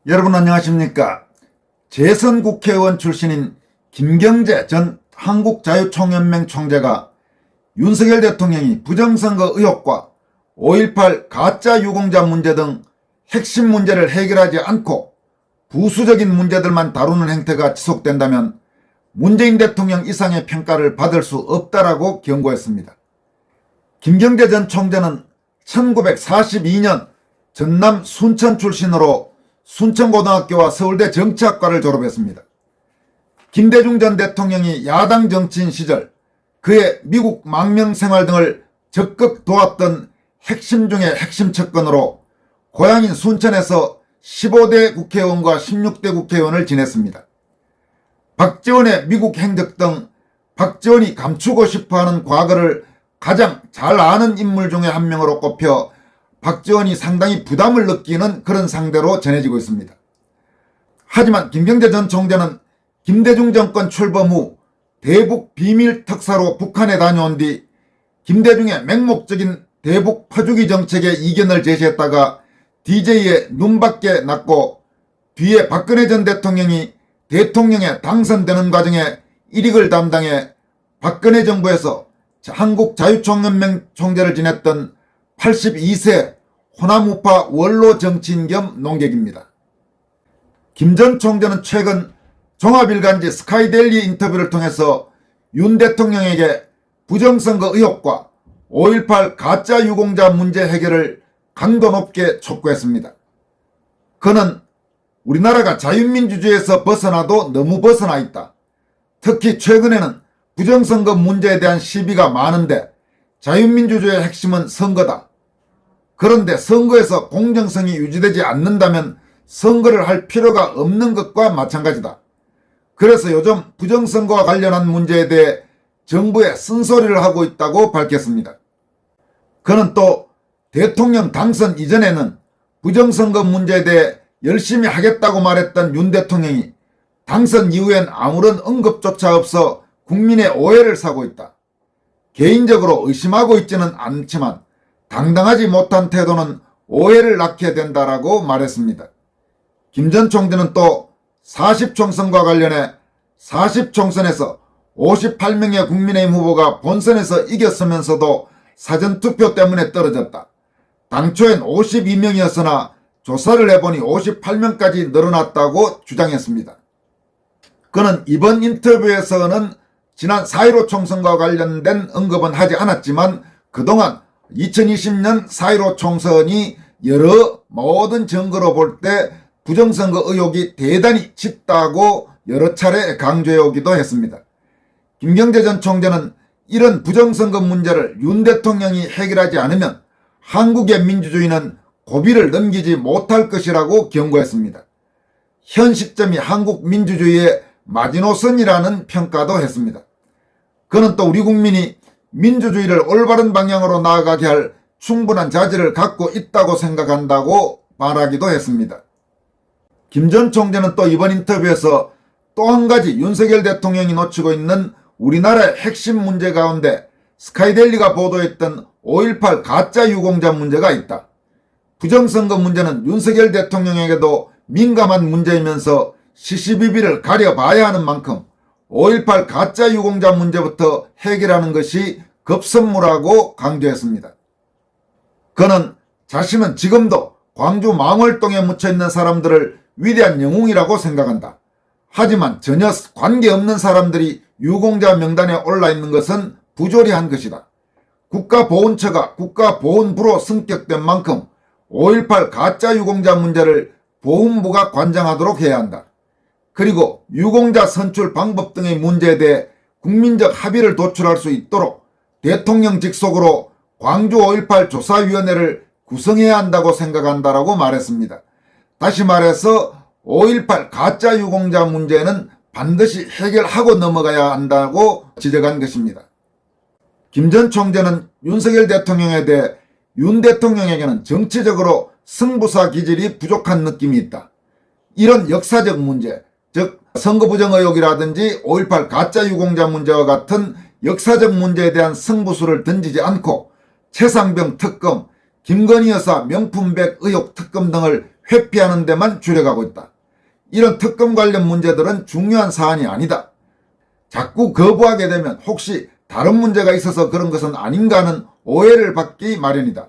여러분 안녕하십니까. 재선 국회의원 출신인 김경재 전 한국자유총연맹 총재가 윤석열 대통령이 부정선거 의혹과 5.18 가짜 유공자 문제 등 핵심 문제를 해결하지 않고 부수적인 문제들만 다루는 행태가 지속된다면 문재인 대통령 이상의 평가를 받을 수 없다라고 경고했습니다. 김경재 전 총재는 1942년 전남 순천 출신으로 순천고등학교와 서울대 정치학과를 졸업했습니다. 김대중 전 대통령이 야당 정치인 시절 그의 미국 망명 생활 등을 적극 도왔던 핵심 중의 핵심 측근으로 고향인 순천에서 15대 국회의원과 16대 국회의원을 지냈습니다. 박지원의 미국 행적 등 박지원이 감추고 싶어하는 과거를 가장 잘 아는 인물 중에 한 명으로 꼽혀 박지원이 상당히 부담을 느끼는 그런 상대로 전해지고 있습니다. 하지만 김경재 전 총재는 김대중 정권 출범 후 대북 비밀 특사로 북한에 다녀온 뒤 김대중의 맹목적인 대북 퍼주기 정책에 이견을 제시했다가 DJ의 눈밖에 났고 뒤에 박근혜 전 대통령이 대통령에 당선되는 과정에 일익을 담당해 박근혜 정부에서 한국자유총연맹 총재를 지냈던 82세 호남우파 원로 정치인 겸 농객입니다. 김 전 총재는 최근 종합일간지 스카이데일리 인터뷰를 통해서 윤 대통령에게 부정선거 의혹과 5.18 가짜 유공자 문제 해결을 강도 높게 촉구했습니다. 그는 우리나라가 자유민주주의에서 벗어나도 너무 벗어나 있다. 특히 최근에는 부정선거 문제에 대한 시비가 많은데 자유민주주의의 핵심은 선거다. 그런데 선거에서 공정성이 유지되지 않는다면 선거를 할 필요가 없는 것과 마찬가지다. 그래서 요즘 부정선거와 관련한 문제에 대해 정부에 쓴소리를 하고 있다고 밝혔습니다. 그는 또 대통령 당선 이전에는 부정선거 문제에 대해 열심히 하겠다고 말했던 윤 대통령이 당선 이후엔 아무런 언급조차 없어 국민의 오해를 사고 있다. 개인적으로 의심하고 있지는 않지만 당당하지 못한 태도는 오해를 낳게 된다라고 말했습니다. 김 전 총재는 또 40총선과 관련해 40총선에서 58명의 국민의힘 후보가 본선에서 이겼으면서도 사전투표 때문에 떨어졌다. 당초엔 52명이었으나 조사를 해보니 58명까지 늘어났다고 주장했습니다. 그는 이번 인터뷰에서는 지난 4.15 총선과 관련된 언급은 하지 않았지만 그동안 2020년 4.15 총선이 여러 모든 증거로 볼 때 부정선거 의혹이 대단히 짙다고 여러 차례 강조해오기도 했습니다. 김경재 전 총재는 이런 부정선거 문제를 윤 대통령이 해결하지 않으면 한국의 민주주의는 고비를 넘기지 못할 것이라고 경고했습니다. 현 시점이 한국 민주주의의 마지노선이라는 평가도 했습니다. 그는 또 우리 국민이 민주주의를 올바른 방향으로 나아가게 할 충분한 자질을 갖고 있다고 생각한다고 말하기도 했습니다. 김 전 총재는 또 이번 인터뷰에서 또 한 가지 윤석열 대통령이 놓치고 있는 우리나라의 핵심 문제 가운데 스카이데일리가 보도했던 5.18 가짜 유공자 문제가 있다. 부정선거 문제는 윤석열 대통령에게도 민감한 문제이면서 시시비비를 가려봐야 하는 만큼 5.18 가짜 유공자 문제부터 해결하는 것이 급선무라고 강조했습니다. 그는 자신은 지금도 광주 망월동에 묻혀있는 사람들을 위대한 영웅이라고 생각한다. 하지만 전혀 관계없는 사람들이 유공자 명단에 올라있는 것은 부조리한 것이다. 국가보훈처가 국가보훈부로 승격된 만큼 5.18 가짜 유공자 문제를 보훈부가 관장하도록 해야 한다. 그리고 유공자 선출 방법 등의 문제에 대해 국민적 합의를 도출할 수 있도록 대통령 직속으로 광주 5.18 조사위원회를 구성해야 한다고 생각한다라고 말했습니다. 다시 말해서 5.18 가짜 유공자 문제는 반드시 해결하고 넘어가야 한다고 지적한 것입니다. 김 전 총재는 윤석열 대통령에 대해 윤 대통령에게는 정치적으로 승부사 기질이 부족한 느낌이 있다. 이런 역사적 문제, 즉 선거 부정 의혹이라든지 5.18 가짜 유공자 문제와 같은 역사적 문제에 대한 승부수를 던지지 않고 최상병 특검, 김건희 여사 명품백 의혹 특검 등을 회피하는 데만 주력하고 있다. 이런 특검 관련 문제들은 중요한 사안이 아니다. 자꾸 거부하게 되면 혹시 다른 문제가 있어서 그런 것은 아닌가 하는 오해를 받기 마련이다.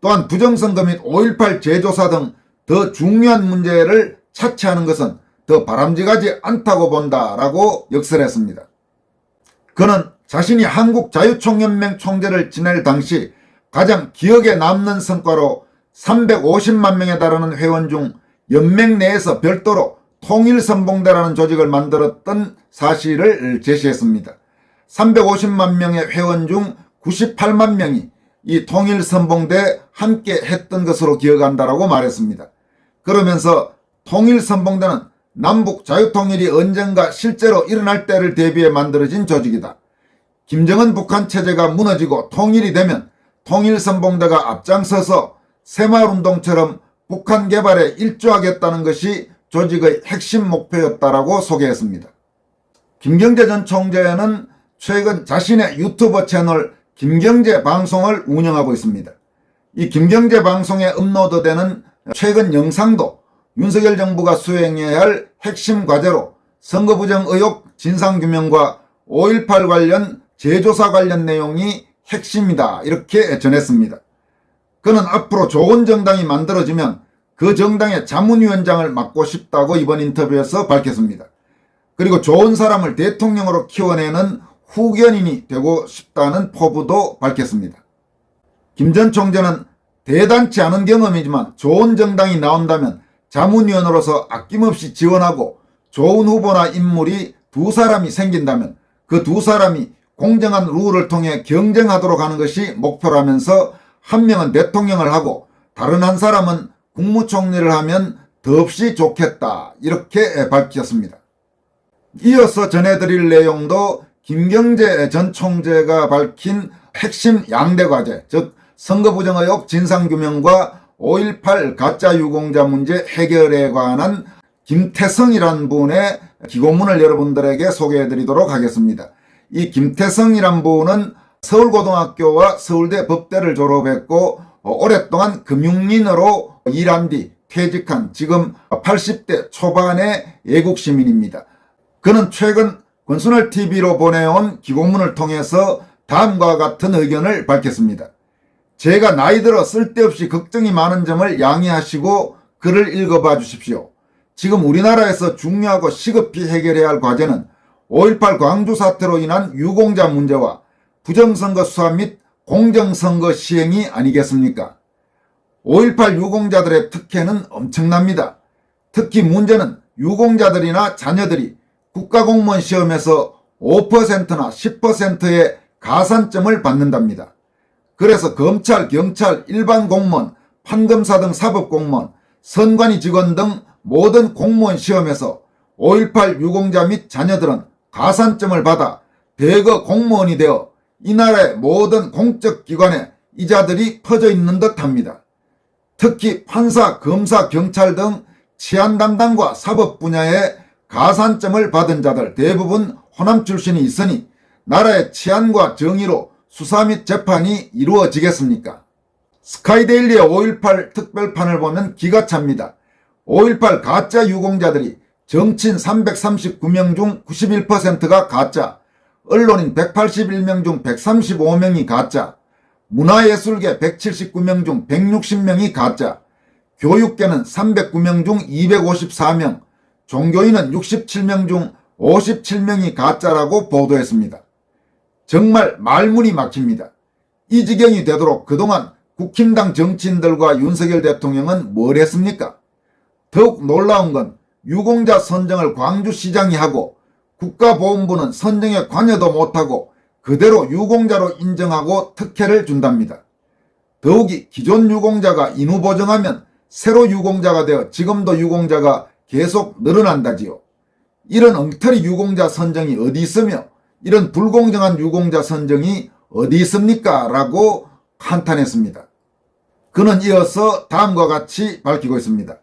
또한 부정선거 및 5.18 재조사 등 더 중요한 문제를 차치하는 것은 더 바람직하지 않다고 본다라고 역설했습니다. 그는 자신이 한국자유총연맹 총재를 지낼 당시 가장 기억에 남는 성과로 350만 명에 달하는 회원 중 연맹 내에서 별도로 통일선봉대라는 조직을 만들었던 사실을 제시했습니다. 350만 명의 회원 중 98만 명이 이 통일선봉대에 함께 했던 것으로 기억한다라고 말했습니다. 그러면서 통일선봉대는 남북 자유통일이 언젠가 실제로 일어날 때를 대비해 만들어진 조직이다. 김정은 북한 체제가 무너지고 통일이 되면 통일선봉대가 앞장서서 새마을운동처럼 북한 개발에 일조하겠다는 것이 조직의 핵심 목표였다라고 소개했습니다. 김경재 전 총재는 최근 자신의 유튜브 채널 김경재 방송을 운영하고 있습니다. 이 김경재 방송에 업로드되는 최근 영상도 윤석열 정부가 수행해야 할 핵심 과제로 선거부정 의혹 진상규명과 5.18 관련 재조사 관련 내용이 핵심이다 이렇게 전했습니다. 그는 앞으로 좋은 정당이 만들어지면 그 정당의 자문위원장을 맡고 싶다고 이번 인터뷰에서 밝혔습니다. 그리고 좋은 사람을 대통령으로 키워내는 후견인이 되고 싶다는 포부도 밝혔습니다. 김 전 총재는 대단치 않은 경험이지만 좋은 정당이 나온다면 자문위원으로서 아낌없이 지원하고 좋은 후보나 인물이 두 사람이 생긴다면 그 두 사람이 공정한 룰을 통해 경쟁하도록 하는 것이 목표라면서 한 명은 대통령을 하고 다른 한 사람은 국무총리를 하면 더없이 좋겠다 이렇게 밝혔습니다. 이어서 전해드릴 내용도 김경재 전 총재가 밝힌 핵심 양대 과제, 즉 선거부정 의혹 진상규명과 5.18 가짜 유공자 문제 해결에 관한 김태성이란 분의 기고문을 여러분들에게 소개해드리도록 하겠습니다. 이 김태성이란 분은 서울고등학교와 서울대 법대를 졸업했고 오랫동안 금융인으로 일한 뒤 퇴직한 지금 80대 초반의 애국시민입니다. 그는 최근 권순월TV로 보내온 기고문을 통해서 다음과 같은 의견을 밝혔습니다. 제가 나이 들어 쓸데없이 걱정이 많은 점을 양해하시고 글을 읽어봐 주십시오. 지금 우리나라에서 중요하고 시급히 해결해야 할 과제는 5.18 광주 사태로 인한 유공자 문제와 부정선거 수사 및 공정선거 시행이 아니겠습니까? 5.18 유공자들의 특혜는 엄청납니다. 특히 문제는 유공자들이나 자녀들이 국가공무원 시험에서 5%나 10%의 가산점을 받는답니다. 그래서 검찰, 경찰, 일반 공무원, 판검사 등 사법공무원, 선관위 직원 등 모든 공무원 시험에서 5.18 유공자 및 자녀들은 가산점을 받아 대거 공무원이 되어 이 나라의 모든 공적 기관에 이자들이 퍼져 있는 듯합니다. 특히 판사, 검사, 경찰 등 치안 담당과 사법 분야에 가산점을 받은 자들 대부분 호남 출신이 있으니 나라의 치안과 정의로 수사 및 재판이 이루어지겠습니까? 스카이데일리의 5.18 특별판을 보면 기가 찹니다. 5.18 가짜 유공자들이 정치인 339명 중 91%가 가짜, 언론인 181명 중 135명이 가짜, 문화예술계 179명 중 160명이 가짜, 교육계는 309명 중 254명, 종교인은 67명 중 57명이 가짜라고 보도했습니다. 정말 말문이 막힙니다. 이 지경이 되도록 그동안 국힘당 정치인들과 윤석열 대통령은 뭘 했습니까? 더욱 놀라운 건 유공자 선정을 광주시장이 하고 국가보훈부는 선정에 관여도 못하고 그대로 유공자로 인정하고 특혜를 준답니다. 더욱이 기존 유공자가 인후 보정하면 새로 유공자가 되어 지금도 유공자가 계속 늘어난다지요. 이런 엉터리 유공자 선정이 어디 있으며 이런 불공정한 유공자 선정이 어디 있습니까? 라고 한탄했습니다. 그는 이어서 다음과 같이 밝히고 있습니다.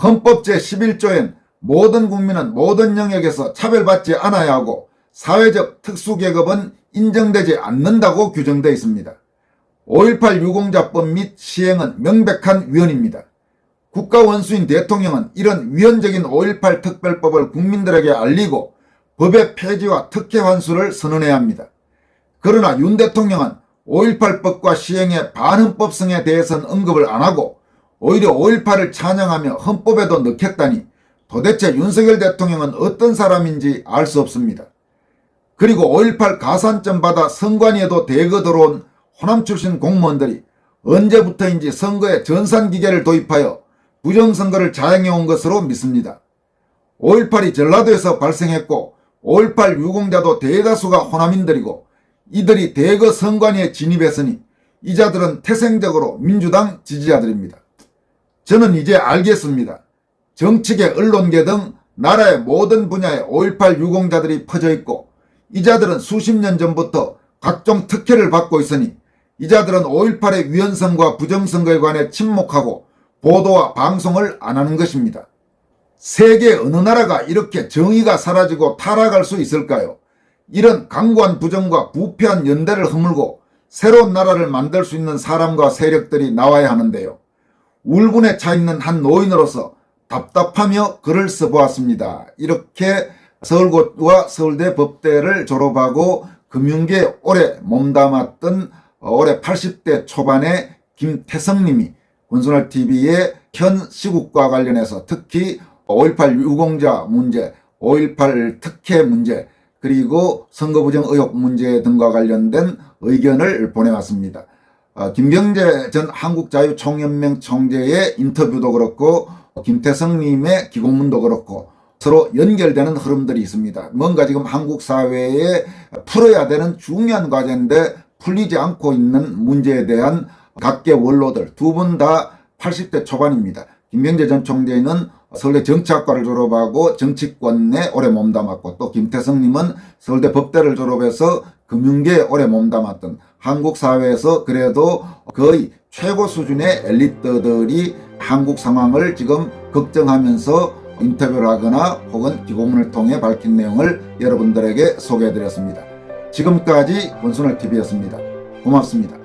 헌법 제11조엔 모든 국민은 모든 영역에서 차별받지 않아야 하고 사회적 특수계급은 인정되지 않는다고 규정되어 있습니다. 5.18 유공자법 및 시행은 명백한 위헌입니다. 국가 원수인 대통령은 이런 위헌적인 5.18 특별법을 국민들에게 알리고 법의 폐지와 특혜 환수를 선언해야 합니다. 그러나 윤 대통령은 5.18법과 시행의 반헌법성에 대해서는 언급을 안하고 오히려 5.18을 찬양하며 헌법에도 넣겠다니 도대체 윤석열 대통령은 어떤 사람인지 알 수 없습니다. 그리고 5.18 가산점 받아 선관위에도 대거 들어온 호남 출신 공무원들이 언제부터인지 선거에 전산기계를 도입하여 부정선거를 자행해온 것으로 믿습니다. 5.18이 전라도에서 발생했고 5.18 유공자도 대다수가 호남인들이고 이들이 대거 선관위에 진입했으니 이 자들은 태생적으로 민주당 지지자들입니다. 저는 이제 알겠습니다. 정치계, 언론계 등 나라의 모든 분야에 5.18 유공자들이 퍼져 있고 이 자들은 수십 년 전부터 각종 특혜를 받고 있으니 이 자들은 5.18의 위헌성과 부정선거에 관해 침묵하고 보도와 방송을 안 하는 것입니다. 세계 어느 나라가 이렇게 정의가 사라지고 타락할 수 있을까요? 이런 강고한 부정과 부패한 연대를 허물고 새로운 나라를 만들 수 있는 사람과 세력들이 나와야 하는데요. 울분에 차 있는 한 노인으로서 답답하며 글을 써보았습니다. 이렇게 서울고와 서울대 법대를 졸업하고 금융계에 오래 몸담았던 올해 80대 초반의 김태성님이 권순알TV의 현 시국과 관련해서 특히 5.18 유공자 문제, 5.18 특혜 문제, 그리고 선거부정 의혹 문제 등과 관련된 의견을 보내왔습니다. 김경재 전 한국자유총연맹 총재의 인터뷰도 그렇고 김태성님의 기고문도 그렇고 서로 연결되는 흐름들이 있습니다. 뭔가 지금 한국 사회에 풀어야 되는 중요한 과제인데 풀리지 않고 있는 문제에 대한 각계 원로들 두 분 다 80대 초반입니다. 김경재 전 총재는 서울대 정치학과를 졸업하고 정치권에 오래 몸담았고 또 김태성님은 서울대 법대를 졸업해서 금융계에 오래 몸담았던 한국 사회에서 그래도 거의 최고 수준의 엘리트들이 한국 상황을 지금 걱정하면서 인터뷰를 하거나 혹은 기고문을 통해 밝힌 내용을 여러분들에게 소개해드렸습니다. 지금까지 권순알TV였습니다. 고맙습니다.